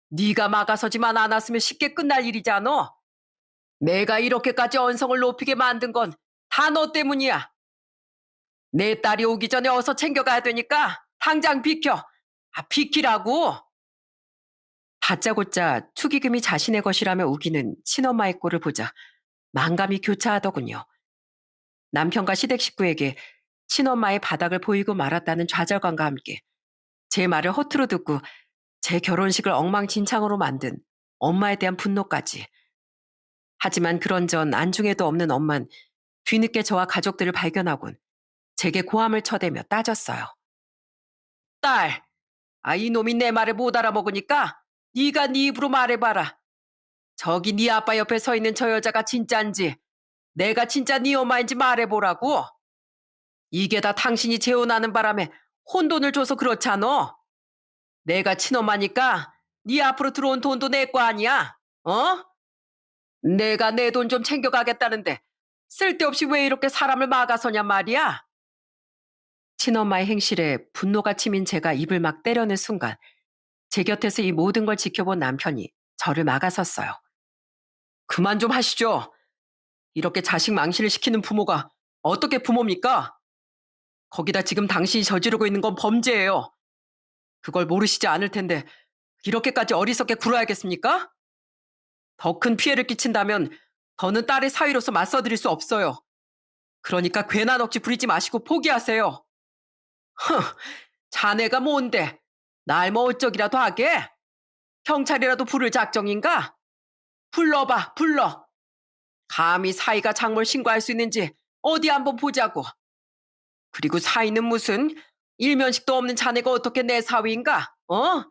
네가 막아서지만 않았으면 쉽게 끝날 일이잖아. 내가 이렇게까지 언성을 높이게 만든 건 다 너 때문이야. 내 딸이 오기 전에 어서 챙겨가야 되니까 당장 비켜. 비키라고. 다짜고짜 축의금이 자신의 것이라며 우기는 친엄마의 꼴을 보자 만감이 교차하더군요. 남편과 시댁 식구에게 친엄마의 바닥을 보이고 말았다는 좌절감과 함께 제 말을 허투루 듣고 제 결혼식을 엉망진창으로 만든 엄마에 대한 분노까지. 하지만 그런 전 안중에도 없는 엄만 뒤늦게 저와 가족들을 발견하곤 제게 고함을 쳐대며 따졌어요. 딸, 이놈이 내 말을 못 알아먹으니까 네가 네 입으로 말해봐라. 저기 네 아빠 옆에 서 있는 저 여자가 진짠지 내가 진짜 네 엄마인지 말해보라고. 이게 다 당신이 재혼하는 바람에 혼돈을 줘서 그렇잖아. 내가 친엄마니까 네 앞으로 들어온 돈도 내 거 아니야. 어? 내가 내 돈 좀 챙겨가겠다는데 쓸데없이 왜 이렇게 사람을 막아서냐 말이야. 친엄마의 행실에 분노가 치민 제가 입을 막 때려는 순간 제 곁에서 이 모든 걸 지켜본 남편이 저를 막아섰어요. 그만 좀 하시죠. 이렇게 자식 망신을 시키는 부모가 어떻게 부모입니까? 거기다 지금 당신이 저지르고 있는 건 범죄예요. 그걸 모르시지 않을 텐데 이렇게까지 어리석게 굴어야겠습니까? 더 큰 피해를 끼친다면 더는 딸의 사위로서 맞서드릴 수 없어요. 그러니까 괜한 억지 부리지 마시고 포기하세요. 흥, 자네가 뭔데? 날 뭐 어쩌기라도 하게? 경찰이라도 부를 작정인가? 불러봐, 불러. 감히 사위가 장모를 신고할 수 있는지 어디 한번 보자고. 그리고 사위는 무슨 일면식도 없는 자네가 어떻게 내 사위인가? 어?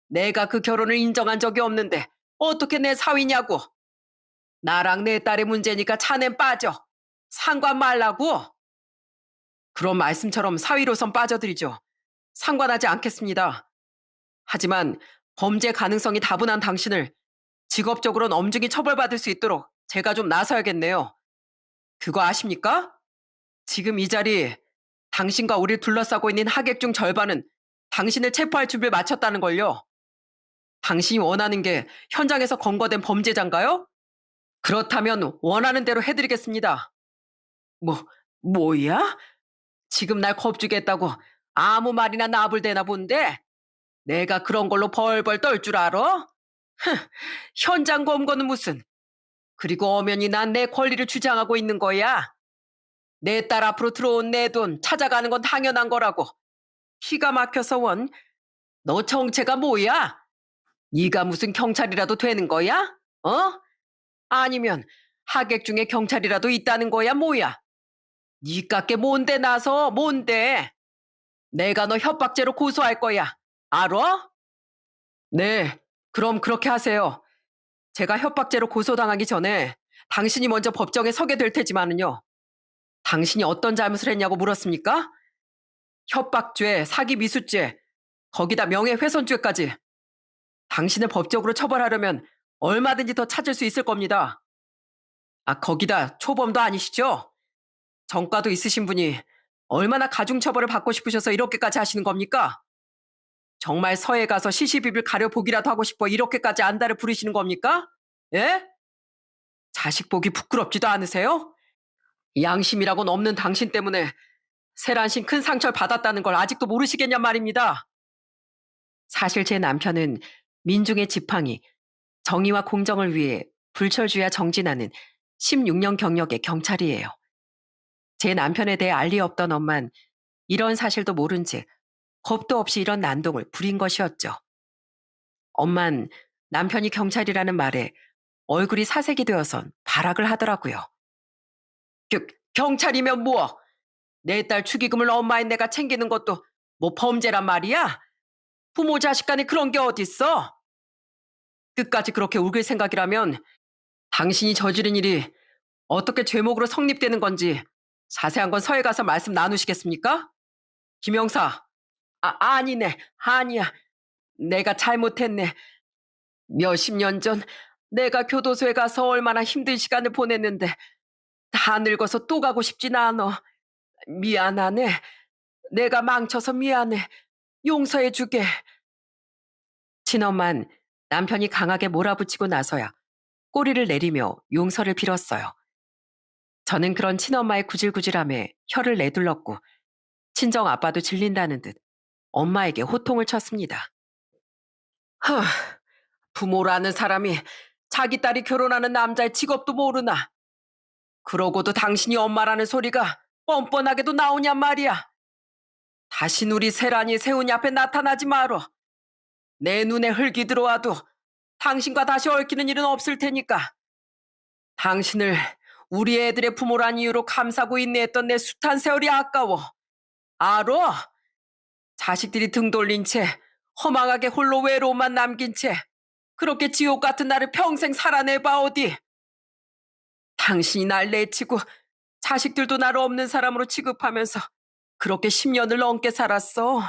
내가 그 결혼을 인정한 적이 없는데 어떻게 내 사위냐고. 나랑 내 딸의 문제니까 자넨 빠져. 상관 말라고. 그런 말씀처럼 사위로선 빠져들이죠. 상관하지 않겠습니다. 하지만 범죄 가능성이 다분한 당신을 직업적으로는 엄중히 처벌받을 수 있도록 제가 좀 나서야겠네요. 그거 아십니까? 지금 이 자리 당신과 우리를 둘러싸고 있는 하객 중 절반은 당신을 체포할 준비를 마쳤다는 걸요. 당신이 원하는 게 현장에서 검거된 범죄자인가요? 그렇다면 원하는 대로 해드리겠습니다. 뭐, 뭐야? 지금 날 겁주겠다고 아무 말이나 나불대나 본데 내가 그런 걸로 벌벌 떨 줄 알아? 현장 검거는 무슨. 그리고 엄연히 난 내 권리를 주장하고 있는 거야. 내 딸 앞으로 들어온 내 돈 찾아가는 건 당연한 거라고. 기가 막혀서 원. 너 정체가 뭐야? 네가 무슨 경찰이라도 되는 거야? 어? 아니면 하객 중에 경찰이라도 있다는 거야 뭐야? 니깎게 뭔데 나서 뭔데? 내가 너 협박죄로 고소할 거야. 알아? 네, 그럼 그렇게 하세요. 제가 협박죄로 고소당하기 전에 당신이 먼저 법정에 서게 될 테지만은요. 당신이 어떤 잘못을 했냐고 물었습니까? 협박죄, 사기 미수죄, 거기다 명예훼손죄까지. 당신을 법적으로 처벌하려면 얼마든지 더 찾을 수 있을 겁니다. 아, 거기다 초범도 아니시죠? 전과도 있으신 분이 얼마나 가중처벌을 받고 싶으셔서 이렇게까지 하시는 겁니까? 정말 서해 가서 시시비비를 가려보기라도 하고 싶어 이렇게까지 안달을 부리시는 겁니까? 예? 자식 보기 부끄럽지도 않으세요? 양심이라고는 없는 당신 때문에 세란신 큰 상처를 받았다는 걸 아직도 모르시겠냔 말입니다. 사실 제 남편은 민중의 지팡이, 정의와 공정을 위해 불철주야 정진하는 16년 경력의 경찰이에요. 제 남편에 대해 알 리 없던 엄만 이런 사실도 모른 채 겁도 없이 이런 난동을 부린 것이었죠. 엄만 남편이 경찰이라는 말에 얼굴이 사색이 되어선 발악을 하더라고요. 경찰이면 뭐? 내 딸 축의금을 엄마인 내가 챙기는 것도 뭐 범죄란 말이야? 부모 자식 간에 그런 게 어딨어? 끝까지 그렇게 울길 생각이라면 당신이 저지른 일이 어떻게 죄목으로 성립되는 건지 자세한 건 서해 가서 말씀 나누시겠습니까? 김영사, 아니네, 아니야. 내가 잘못했네. 몇십 년 전 내가 교도소에 가서 얼마나 힘든 시간을 보냈는데 다 늙어서 또 가고 싶진 않아. 미안하네. 내가 망쳐서 미안해. 용서해주게. 친엄만 남편이 강하게 몰아붙이고 나서야 꼬리를 내리며 용서를 빌었어요. 저는 그런 친엄마의 구질구질함에 혀를 내둘렀고 친정 아빠도 질린다는 듯 엄마에게 호통을 쳤습니다. 하, 부모라는 사람이 자기 딸이 결혼하는 남자의 직업도 모르나. 그러고도 당신이 엄마라는 소리가 뻔뻔하게도 나오냔 말이야. 다시 우리 세란이 세훈이 앞에 나타나지 말어. 내 눈에 흙이 들어와도 당신과 다시 얽히는 일은 없을 테니까. 당신을 우리 애들의 부모란 이유로 감싸고 인내했던 내 숱한 세월이 아까워. 알아? 자식들이 등 돌린 채 허망하게 홀로 외로움만 남긴 채 그렇게 지옥 같은 나를 평생 살아내봐 어디. 당신이 날 내치고 자식들도 나를 없는 사람으로 취급하면서 그렇게 10년을 넘게 살았어.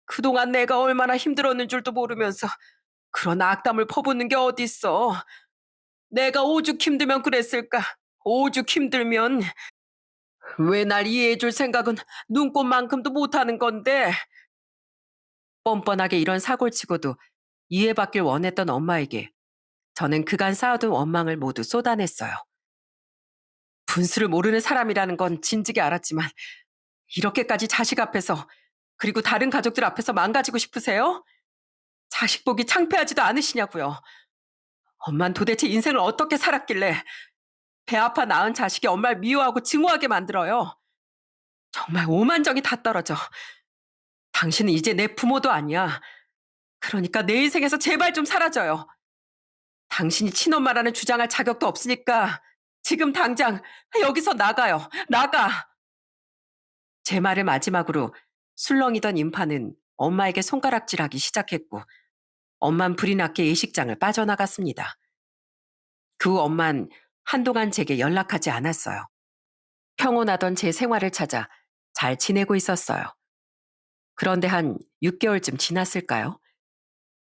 그동안 내가 얼마나 힘들었는 줄도 모르면서 그런 악담을 퍼붓는 게 어딨어. 내가 오죽 힘들면 그랬을까. 오죽 힘들면. 왜 날 이해해줄 생각은 눈꽃만큼도 못하는 건데. 뻔뻔하게 이런 사고를 치고도 이해받길 원했던 엄마에게 저는 그간 쌓아둔 원망을 모두 쏟아냈어요. 분수를 모르는 사람이라는 건 진즉에 알았지만 이렇게까지 자식 앞에서 그리고 다른 가족들 앞에서 망가지고 싶으세요? 자식 보기 창피하지도 않으시냐고요. 엄만 도대체 인생을 어떻게 살았길래 배 아파 낳은 자식이 엄마를 미워하고 증오하게 만들어요. 정말 오만정이 다 떨어져. 당신은 이제 내 부모도 아니야. 그러니까 내 인생에서 제발 좀 사라져요. 당신이 친엄마라는 주장할 자격도 없으니까 지금 당장 여기서 나가요. 나가. 제 말을 마지막으로 술렁이던 인파는 엄마에게 손가락질하기 시작했고 엄만 불이 났게 예식장을 빠져나갔습니다. 그 후 엄만 한동안 제게 연락하지 않았어요. 평온하던 제 생활을 찾아 잘 지내고 있었어요. 그런데 한 6개월쯤 지났을까요?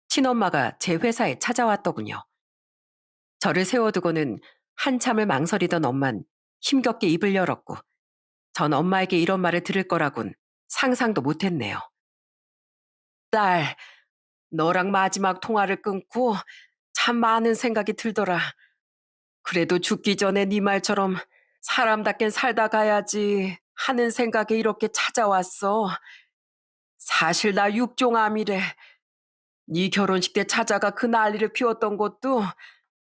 친엄마가 제 회사에 찾아왔더군요. 저를 세워두고는 한참을 망설이던 엄만 힘겹게 입을 열었고 전 엄마에게 이런 말을 들을 거라곤 상상도 못했네요. 딸, 너랑 마지막 통화를 끊고 참 많은 생각이 들더라. 그래도 죽기 전에 네 말처럼 사람답게 살다 가야지 하는 생각에 이렇게 찾아왔어. 사실 나 육종암이래. 네 결혼식 때 찾아가 그 난리를 피웠던 것도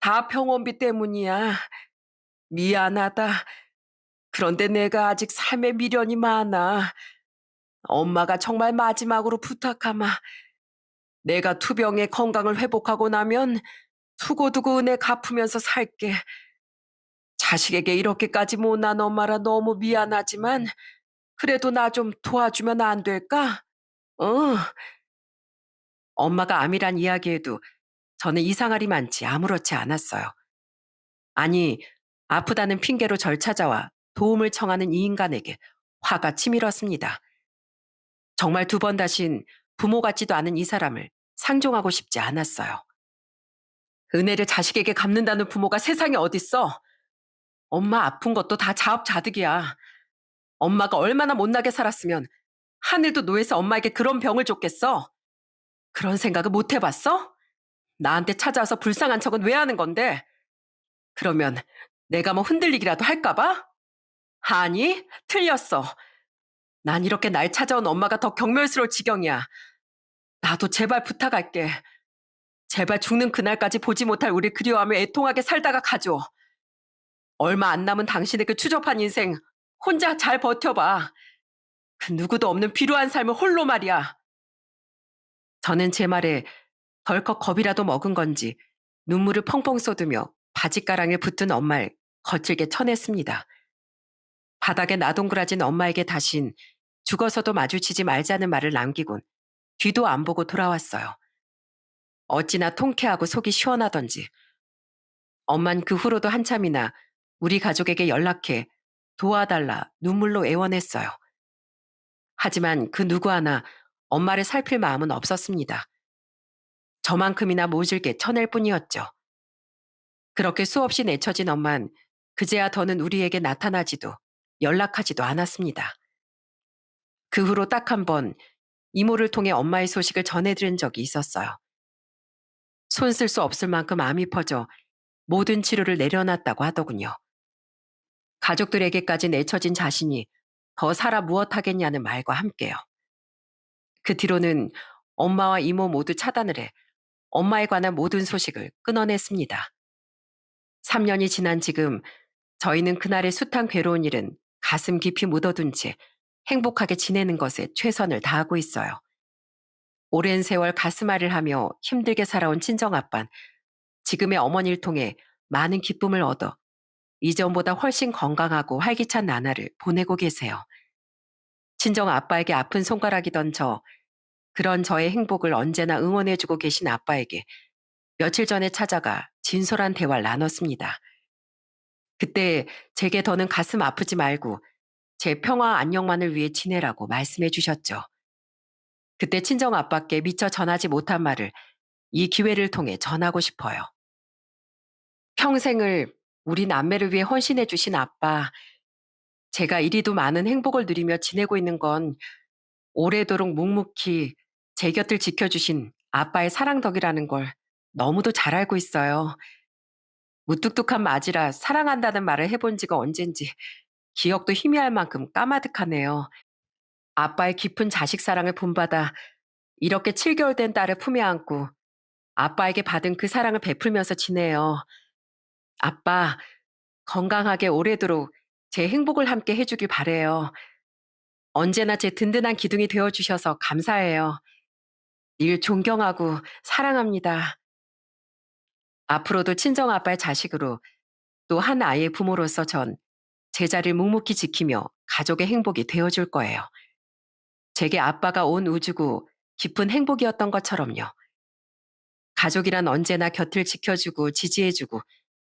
다 병원비 때문이야. 미안하다. 그런데 내가 아직 삶에 미련이 많아. 엄마가 정말 마지막으로 부탁하마. 내가 투병의 건강을 회복하고 나면 두고두고 은혜 갚으면서 살게. 자식에게 이렇게까지 못난 엄마라 너무 미안하지만 그래도 나 좀 도와주면 안 될까? 어. 엄마가 암이란 이야기에도 저는 이상할이 많지 아무렇지 않았어요. 아니, 아프다는 핑계로 절 찾아와 도움을 청하는 이 인간에게 화가 치밀었습니다. 정말 두 번 다신 부모 같지도 않은 이 사람을 상종하고 싶지 않았어요. 은혜를 자식에게 갚는다는 부모가 세상에 어딨어? 엄마 아픈 것도 다 자업자득이야. 엄마가 얼마나 못나게 살았으면 하늘도 노해서 엄마에게 그런 병을 줬겠어? 그런 생각을 못 해봤어? 나한테 찾아와서 불쌍한 척은 왜 하는 건데? 그러면 내가 뭐 흔들리기라도 할까봐? 아니, 틀렸어. 난 이렇게 날 찾아온 엄마가 더 경멸스러울 지경이야. 나도 제발 부탁할게. 제발 죽는 그날까지 보지 못할 우리 그리워하며 애통하게 살다가 가줘. 얼마 안 남은 당신의 그 추접한 인생 혼자 잘 버텨봐. 그 누구도 없는 비루한 삶을 홀로 말이야. 저는 제 말에 덜컥 겁이라도 먹은 건지 눈물을 펑펑 쏟으며 바짓가랑에 붙은 엄마를 거칠게 쳐냈습니다. 바닥에 나동그라진 엄마에게 다신 죽어서도 마주치지 말자는 말을 남기곤 뒤도 안 보고 돌아왔어요. 어찌나 통쾌하고 속이 시원하던지. 엄만 그 후로도 한참이나 우리 가족에게 연락해 도와달라 눈물로 애원했어요. 하지만 그 누구 하나 엄마를 살필 마음은 없었습니다. 저만큼이나 모질게 쳐낼 뿐이었죠. 그렇게 수없이 내쳐진 엄만 그제야 더는 우리에게 나타나지도 연락하지도 않았습니다. 그 후로 딱 한 번 이모를 통해 엄마의 소식을 전해들은 적이 있었어요. 손 쓸 수 없을 만큼 암이 퍼져 모든 치료를 내려놨다고 하더군요. 가족들에게까지 내쳐진 자신이 더 살아 무엇하겠냐는 말과 함께요. 그 뒤로는 엄마와 이모 모두 차단을 해 엄마에 관한 모든 소식을 끊어냈습니다. 3년이 지난 지금 저희는 그날의 숱한 괴로운 일은 가슴 깊이 묻어둔 채 행복하게 지내는 것에 최선을 다하고 있어요. 오랜 세월 가슴앓이를 하며 힘들게 살아온 친정아빤 지금의 어머니를 통해 많은 기쁨을 얻어 이전보다 훨씬 건강하고 활기찬 나날을 보내고 계세요. 친정아빠에게 아픈 손가락이던 그런 저의 행복을 언제나 응원해주고 계신 아빠에게 며칠 전에 찾아가 진솔한 대화를 나눴습니다. 그때 제게 더는 가슴 아프지 말고 제 평화 안녕만을 위해 지내라고 말씀해 주셨죠. 그때 친정 아빠께 미처 전하지 못한 말을 이 기회를 통해 전하고 싶어요. 평생을 우리 남매를 위해 헌신해 주신 아빠, 제가 이리도 많은 행복을 누리며 지내고 있는 건 오래도록 묵묵히 제 곁을 지켜주신 아빠의 사랑 덕이라는 걸 너무도 잘 알고 있어요. 무뚝뚝한 맞이라 사랑한다는 말을 해본 지가 언젠지 기억도 희미할 만큼 까마득하네요. 아빠의 깊은 자식 사랑을 본받아 이렇게 7개월 된 딸을 품에 안고 아빠에게 받은 그 사랑을 베풀면서 지내요. 아빠, 건강하게 오래도록 제 행복을 함께 해주길 바래요. 언제나 제 든든한 기둥이 되어주셔서 감사해요. 늘 존경하고 사랑합니다. 앞으로도 친정 아빠의 자식으로 또 한 아이의 부모로서 전 제자를 묵묵히 지키며 가족의 행복이 되어줄 거예요. 제게 아빠가 온 우주고 깊은 행복이었던 것처럼요. 가족이란 언제나 곁을 지켜주고 지지해주고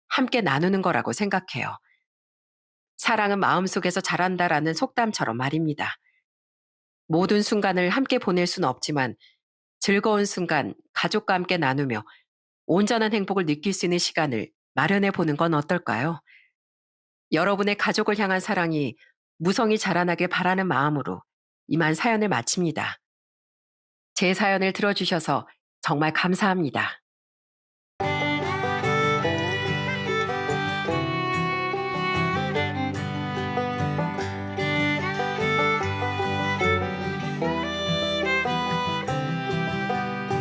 함께 나누는 거라고 생각해요. 사랑은 마음속에서 자란다라는 속담처럼 말입니다. 모든 순간을 함께 보낼 수는 없지만 즐거운 순간 가족과 함께 나누며 온전한 행복을 느낄 수 있는 시간을 마련해 보는 건 어떨까요? 여러분의 가족을 향한 사랑이 무성히 자라나길 바라는 마음으로 이만 사연을 마칩니다. 제 사연을 들어주셔서 정말 감사합니다.